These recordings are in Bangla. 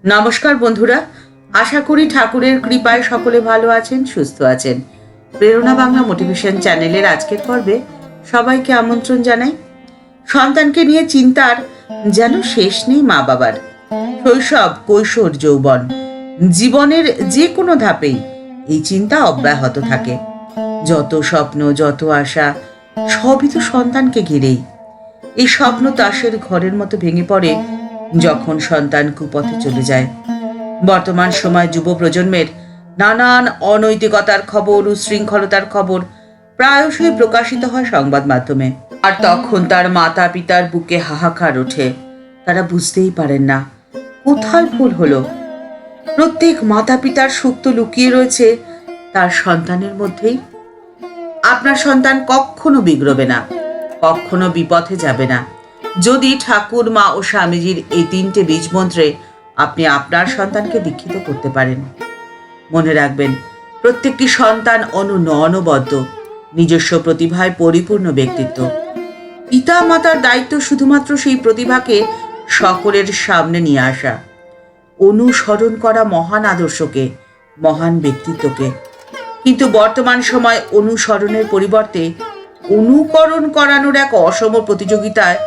নমস্কার বন্ধুরা, আশা করি ঠাকুরের কৃপায় সকলে ভালো আছেন, সুস্থ আছেন। প্রেরণা বাংলা মোটিভেশন চ্যানেলের আজকের পর্বে সবাইকে আমন্ত্রণ জানাই। সন্তানকে নিয়ে চিন্তার যেন শেষ নেই মা বাবার। শৈশব, কৈশোর, যৌবন, জীবনের যে কোনো ধাপেই এই চিন্তা অব্যাহত থাকে। যত স্বপ্ন, যত আশা, সবই তো সন্তানকে ঘিরেই। এই স্বপ্ন তাসের ঘরের মতো ভেঙে পড়ে যখন সন্তান কুপথে চলে যায়। বর্তমান সময় যুব প্রজন্মের নানান অনৈতিকতার খবর, উশৃঙ্খলতার খবর প্রায়শই প্রকাশিত হয় সংবাদ মাধ্যমে। আর তখন তার মাতা পিতার বুকে হাহাকার ওঠে। তারা বুঝতেই পারেন না কোথায় ভুল হলো। প্রত্যেক মাতা পিতার সুখ তো লুকিয়ে রয়েছে তার সন্তানের মধ্যেই। আপনার সন্তান কখনো বিগড়বে না, কখনো বিপথে যাবে না, যদি ঠাকুর, মা ও স্বামীজির এই তিনটে বীজ মন্ত্রে আপনি আপনার সন্তানকে দীক্ষিত করতে পারেন। মনে রাখবেন, প্রত্যেকটি সন্তান অনবদ্য, নিজস্ব প্রতিভায় পরিপূর্ণ ব্যক্তিত্ব। পিতা মাতার দায়িত্ব শুধুমাত্র সেই প্রতিভাকে সকলের সামনে নিয়ে আসা, অনুসরণ করা মহান আদর্শকে, মহান ব্যক্তিত্বকে। কিন্তু বর্তমান সময় অনুসরণের পরিবর্তে অনুকরণ করানোর এক অসম প্রতিযোগিতায়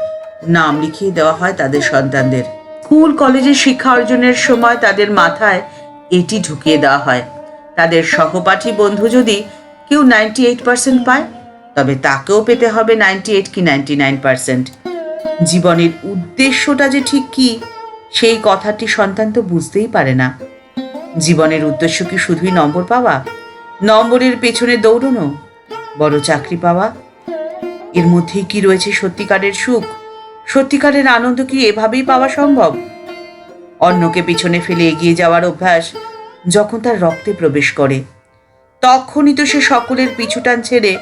নাম লিখিয়ে দেওয়া হয় তাদের সন্তানদের। স্কুল কলেজে শিক্ষা অর্জনের সময় তাদের মাথায় এটি ঢুকিয়ে দেওয়া হয়, তাদের সহপাঠী বন্ধু যদি কেউ 98% পায়, তবে তাকেও পেতে হবে 98 কি 99%। জীবনের উদ্দেশ্যটা যে ঠিক কি, সেই কথাটি সন্তান তো বুঝতেই পারে না। জীবনের উদ্দেশ্য কি শুধুই নম্বর পাওয়া, নম্বরের পেছনে দৌড়নো, বড় চাকরি পাওয়া? এর মধ্যেই কি রয়েছে সত্যিকারের সুখ, সত্যিকারের আনন্দ? কি এভাবেই পাওয়া সম্ভব? অন্যকে পিছনে ফেলে এগিয়ে যাওয়ার অভ্যাস যখন তার রক্তে প্রবেশ করে, তখনই তো সে সকলের পিছুটান ছেড়ে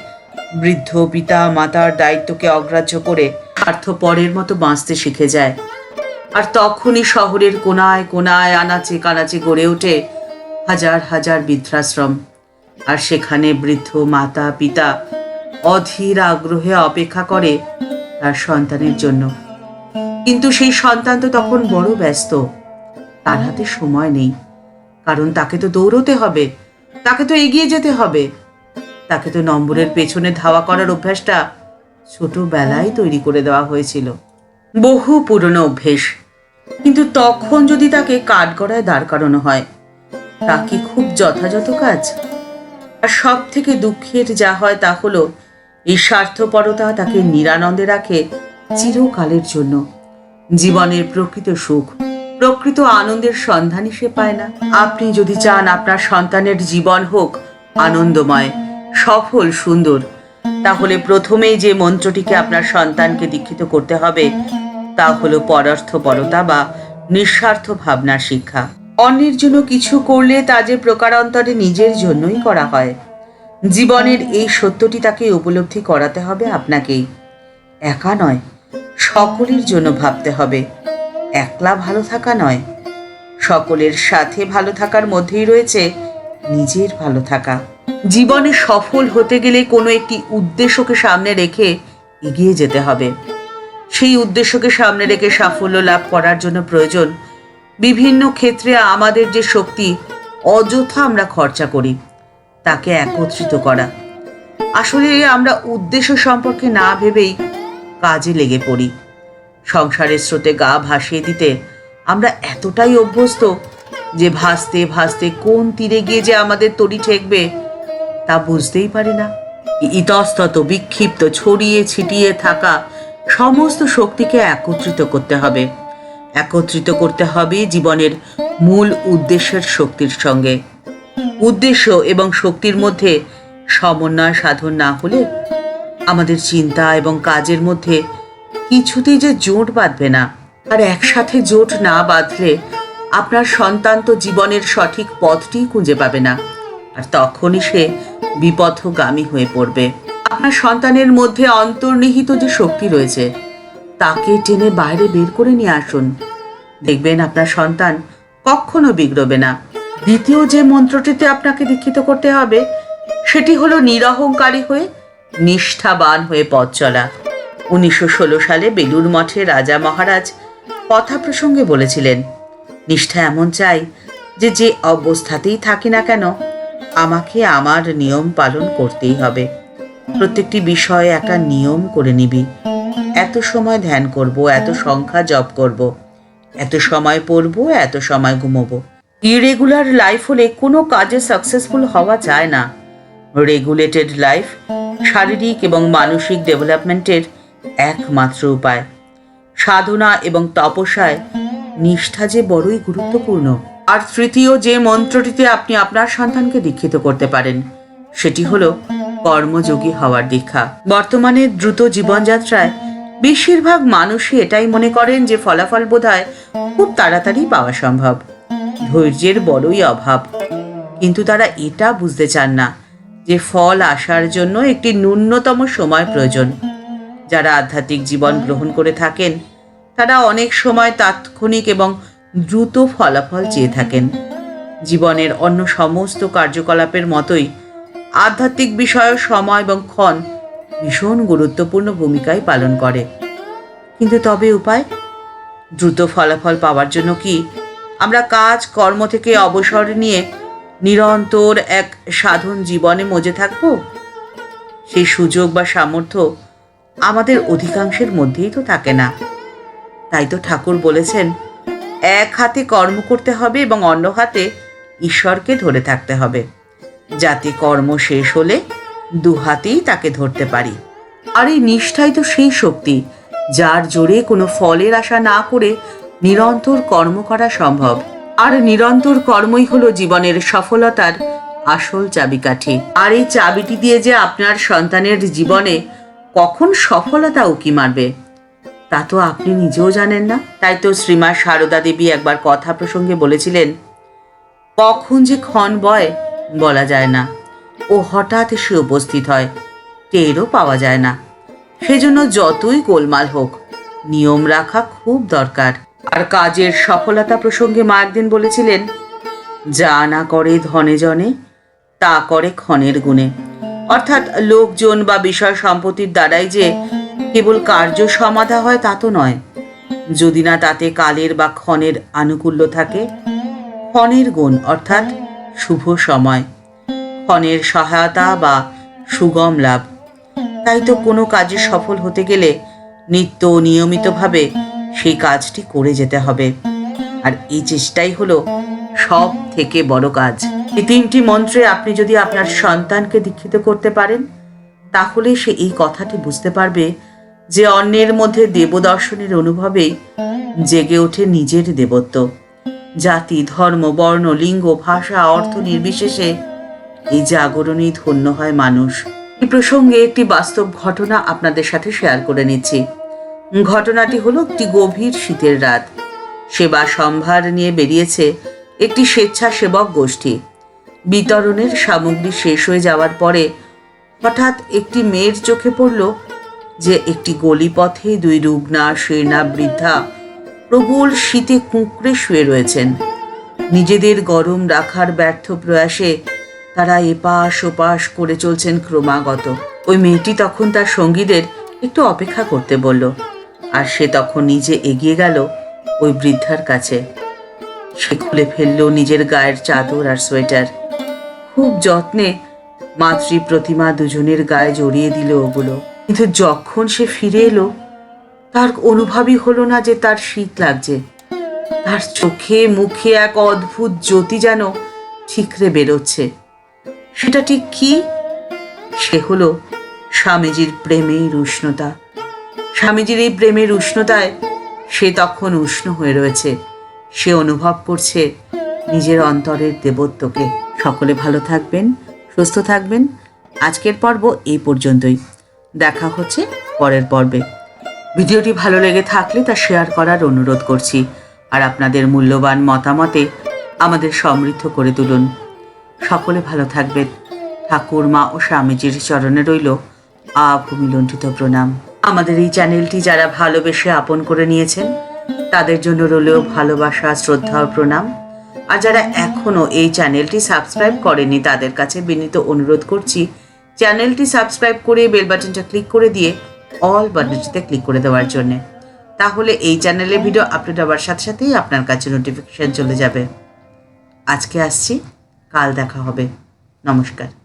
বৃদ্ধ পিতা মাতার দায়িত্বকে অগ্রাহ্য করে স্বার্থপরের মতো বাঁচতে শিখে যায়। আর তখনই শহরের কোনায় কোনায়, আনাচে কানাচে গড়ে ওঠে হাজার হাজার বৃদ্ধাশ্রম। আর সেখানে বৃদ্ধ মাতা পিতা অধীর আগ্রহে অপেক্ষা করে তার সন্তানের জন্য। কিন্তু সেই সন্তান তো তখন বড় ব্যস্ত, তার হাতে সময় নেই। কারণ তাকে তো দৌড়তে হবে, তাকে তো এগিয়ে যেতে হবে, তাকে তো নম্বরের পেছনে ধাওয়া করার অভ্যাসটা ছোটবেলায় তৈরি করে দেওয়া হয়েছিল, বহু পুরনো অভ্যেস। কিন্তু তখন যদি তাকে কাঠগড়ায় দাঁড় করানো হয়, তা কি খুব যথাযথ কাজ? আর সব থেকে দুঃখের যা হয় তা হলো, এই স্বার্থপরতা তাকে নিরানন্দে রাখে চিরকালের জন্য। জীবনের প্রকৃত সুখ, প্রকৃত আনন্দের সন্ধানই সে পায় না। আপনি যদি চান আপনার সন্তানের জীবন হোক আনন্দময়, সফল, সুন্দর, তাহলে প্রথমেই যে মন্ত্রটিকে আপনার সন্তানকে দীক্ষিত করতে হবে তা হলো পরার্থপরতা বা নিঃস্বার্থ ভাবনার শিক্ষা। অন্যের জন্য কিছু করলে তা যে প্রকারান্তরে নিজের জন্যই করা হয়, জীবনের এই সত্যটি তাকে উপলব্ধি করাতে হবে আপনাকেই। একা নয়, সকলের জন্য ভাবতে হবে। একলা ভালো থাকা নয়, সকলের সাথে ভালো থাকার মধ্যেই রয়েছে নিজের ভালো থাকা। জীবনে সফল হতে গেলে কোনো একটি উদ্দেশ্যকে সামনে রেখে এগিয়ে যেতে হবে। সেই উদ্দেশ্যকে সামনে রেখে সাফল্য লাভ করার জন্য প্রয়োজন বিভিন্ন ক্ষেত্রে আমাদের যে শক্তি অযথা আমরা খরচা করি তাকে একত্রিত করা। আসলে আমরা উদ্দেশ্য সম্পর্কে না ভেবেই কাজে লেগে পড়ি। সংসারের স্রোতে গা ভাসিয়ে দিতে আমরা এতটাই অভ্যস্ত যে ভাসতে ভাসতে কোন তীরে গিয়ে যে আমাদের তরি ঠেকবে তা বুঝতেই পারি না। ইতস্তত বিক্ষিপ্ত ছড়িয়ে ছিটিয়ে থাকা সমস্ত শক্তিকে একত্রিত করতে হবে, একত্রিত করতে হবে জীবনের মূল উদ্দেশ্যের শক্তির সঙ্গে। উদ্দেশ্য এবং শক্তির মধ্যে সমন্বয় সাধন না হলে আমাদের চিন্তা এবং কাজের মধ্যে কিছুতেই যে জোট বাঁধবে না। আর একসাথে জোট না বাঁধলে আপনার সন্তান তো জীবনের সঠিক পথটি খুঁজে পাবে না, আর তখনই সে বিপথগামী হয়ে পড়বে। আপনার সন্তানের মধ্যে অন্তর্নিহিত যে শক্তি রয়েছে তাকে টেনে বাইরে বের করে নিয়ে আসুন, দেখবেন আপনার সন্তান কখনো বিগড়বে না। দ্বিতীয় যে মন্ত্রটিতে আপনাকে দীক্ষিত করতে হবে সেটি হলো নিরহংকারী হয়ে, নিষ্ঠাবান হয়ে পথ চলা। 1916 সালে বেলুড় মঠে রাজা মহারাজ কথা প্রসঙ্গে বলেছিলেন, নিষ্ঠা এমন চাই যে যে অবস্থাতেই থাকি না কেন আমাকে আমার নিয়ম পালন করতেই হবে। প্রত্যেকটি বিষয়ে একটা নিয়ম করে নিবি। এত সময় ধ্যান করব, এত সংখ্যা জপ করব, এত সময় পড়ব, এত সময় ঘুমোবো। ইরেগুলার লাইফ হলে কোনো কাজে সাকসেসফুল হওয়া যায় না। রেগুলেটেড লাইফ শারীরিক এবং মানসিক ডেভেলপমেন্টের একমাত্র উপায়। সাধনা এবং তপস্যায় নিষ্ঠা যে বড়ই গুরুত্বপূর্ণ। আর তৃতীয় যে মন্ত্রটিতে আপনি আপনার সন্তানকে দীক্ষিত করতে পারেন সেটি হলো কর্মযোগী হওয়ার দীক্ষা। বর্তমানে দ্রুত জীবনযাত্রায় বেশিরভাগ মানুষই এটাই মনে করেন যে ফলাফল বোধহয় খুব তাড়াতাড়ি পাওয়া সম্ভব। ধৈর্যের বড়ই অভাব। কিন্তু তারা এটা বুঝতে চান না যে ফল আসার জন্য একটি ন্যূনতম সময় প্রয়োজন। যারা আধ্যাত্মিক জীবন গ্রহণ করে থাকেন তারা অনেক সময় তাৎক্ষণিক এবং দ্রুত ফলাফল চেয়ে থাকেন। জীবনের অন্য সমস্ত কার্যকলাপের মতোই আধ্যাত্মিক বিষয়ে সময় এবং ক্ষণ ভীষণ গুরুত্বপূর্ণ ভূমিকাই পালন করে। কিন্তু তবে উপায়? দ্রুত ফলাফল পাওয়ার জন্য কি আমরা কাজ কর্ম থেকে অবসর নিয়ে নিরন্তর এক সাধন জীবনে মজে থাকব? সেই সুযোগ বা সামর্থ্য আমাদের অধিকাংশের মধ্যেই তো থাকে না। তাই তো ঠাকুর বলেছেন, এক হাতে কর্ম করতে হবে এবং অন্য হাতে ঈশ্বরকে ধরে থাকতে হবে, যাতে কর্ম শেষ হলে দু হাতেই তাকে ধরতে পারি। আর এই নিষ্ঠাই তো সেই শক্তি যার জোরে কোনো ফলের আশা না করে নিরন্তর কর্ম করা সম্ভব। আর নিরন্তর কর্মই হলো জীবনের সফলতার আসল চাবিকাঠি। আর এই চাবিটি দিয়ে যে আপনার সন্তানের জীবনে কখন সফলতা উকি মারবে তা তো আপনি নিজেও জানেন না। তাই তো শ্রীমা সারদা দেবী একবার কথা প্রসঙ্গে বলেছিলেন, কখন যে ক্ষণ বয় বলা যায় না, ও হঠাৎ এসে উপস্থিত হয়, টেরও পাওয়া যায় না। সেজন্য যতই গোলমাল হোক নিয়ম রাখা খুব দরকার। আর কাজের সফলতা প্রসঙ্গে মা একদিন বলেছিলেন, যা না করে ধনে জনে তা করে ক্ষণের গুণে। অর্থাৎ লোকজন বা বিষয় সম্পত্তির দ্বারাই যে কেবল কার্য সমাধা হয় তা তো নয়, যদি না তাতে কালের বা ক্ষণের আনুকূল্য থাকে। ক্ষণের গুণ অর্থাৎ শুভ সময়, ক্ষণের সহায়তা বা সুগম লাভ। তাই তো কোনো কাজে সফল হতে গেলে নিত্য নিয়মিতভাবে সেই কাজটি করে যেতে হবে। আর এই চেষ্টাই হলো সব থেকে বড় কাজ। এই তিনটি মন্ত্রে আপনি যদি আপনার সন্তানকে দীক্ষিত করতে পারেন তাহলে সে এই কথাটি বুঝতে পারবে যে অন্যের মধ্যে দেবদর্শনের অনুভবেই জেগে ওঠে নিজের দেবত্ব। জাতি, ধর্ম, বর্ণ, লিঙ্গ, ভাষা, অর্থ নির্বিশেষে এই জাগরণেই ধন্য হয় মানুষ। এই প্রসঙ্গে একটি বাস্তব ঘটনা আপনাদের সাথে শেয়ার করে নিচ্ছি। ঘটনাটি হলো একটি গভীর শীতের রাত। সেবা সম্ভার নিয়ে বেরিয়েছে একটি স্বেচ্ছাসেবক গোষ্ঠী। বিতরণের সামগ্রী শেষ হয়ে যাওয়ার পরে হঠাৎ একটি মেয়ের চোখে পড়ল যে একটি গলিপথে দুই রুগ্না শীর্ণা বৃদ্ধা প্রবল শীতে কুঁকড়ে শুয়ে রয়েছেন। নিজেদের গরম রাখার ব্যর্থ প্রয়াসে তারা এপাশ ওপাশ করে চলছেন ক্রমাগত। ওই মেয়েটি তখন তার সঙ্গীদের একটু অপেক্ষা করতে বলল, আর সে তখন নিজে এগিয়ে গেল ওই বৃদ্ধার কাছে। সে খুলে ফেলল নিজের গায়ের চাদর আর সোয়েটার। খুব যত্নে মাতৃ প্রতিমা দুজনের গায়ে জড়িয়ে দিল ওগুলো। কিন্তু যখন সে ফিরে এলো তার অনুভবই হলো না যে তার শীত লাগছে। তার চোখে মুখে এক অদ্ভুত জ্যোতি যেন ঠিকরে বেরোচ্ছে। সেটা ঠিক কি? সে হলো স্বামীজির প্রেমের উষ্ণতা। স্বামীজির এই প্রেমের উষ্ণতায় সে তখন উষ্ণ হয়ে রয়েছে। সে অনুভব করছে নিজের অন্তরের দেবত্বকে। সকলে ভালো থাকবেন, সুস্থ থাকবেন। আজকের পর্ব এই পর্যন্তই। দেখা হচ্ছে পরের পর্বে। ভিডিওটি ভালো লেগে থাকলে তা শেয়ার করার অনুরোধ করছি। আর আপনাদের মূল্যবান মতামতে আমাদের সমৃদ্ধ করে তুলুন। সকলে ভালো থাকবেন। ঠাকুর, মা ও স্বামীজির চরণে রইল আভূমিলুণ্ঠিত প্রণাম। আমাদের এই চ্যানেলটি যারা ভালোবেসে আপন করে নিয়েছেন তাদের জন্য রইলেও ভালোবাসা, শ্রদ্ধা ও প্রণাম। আর যারা এখনো এই চ্যানেলটি সাবস্ক্রাইব করেনি তাদের কাছে বিনীত অনুরোধ করছি চ্যানেলটি সাবস্ক্রাইব করে বেল বাটনটা ক্লিক করে দিয়ে অল বাটনটিতে ক্লিক করে দেওয়ার জন্যে। তাহলে এই চ্যানেলে ভিডিও আপলোড হওয়ার সাথে সাথেই আপনার কাছে নোটিফিকেশান চলে যাবে। আজকে আসছি, কাল দেখা হবে। নমস্কার।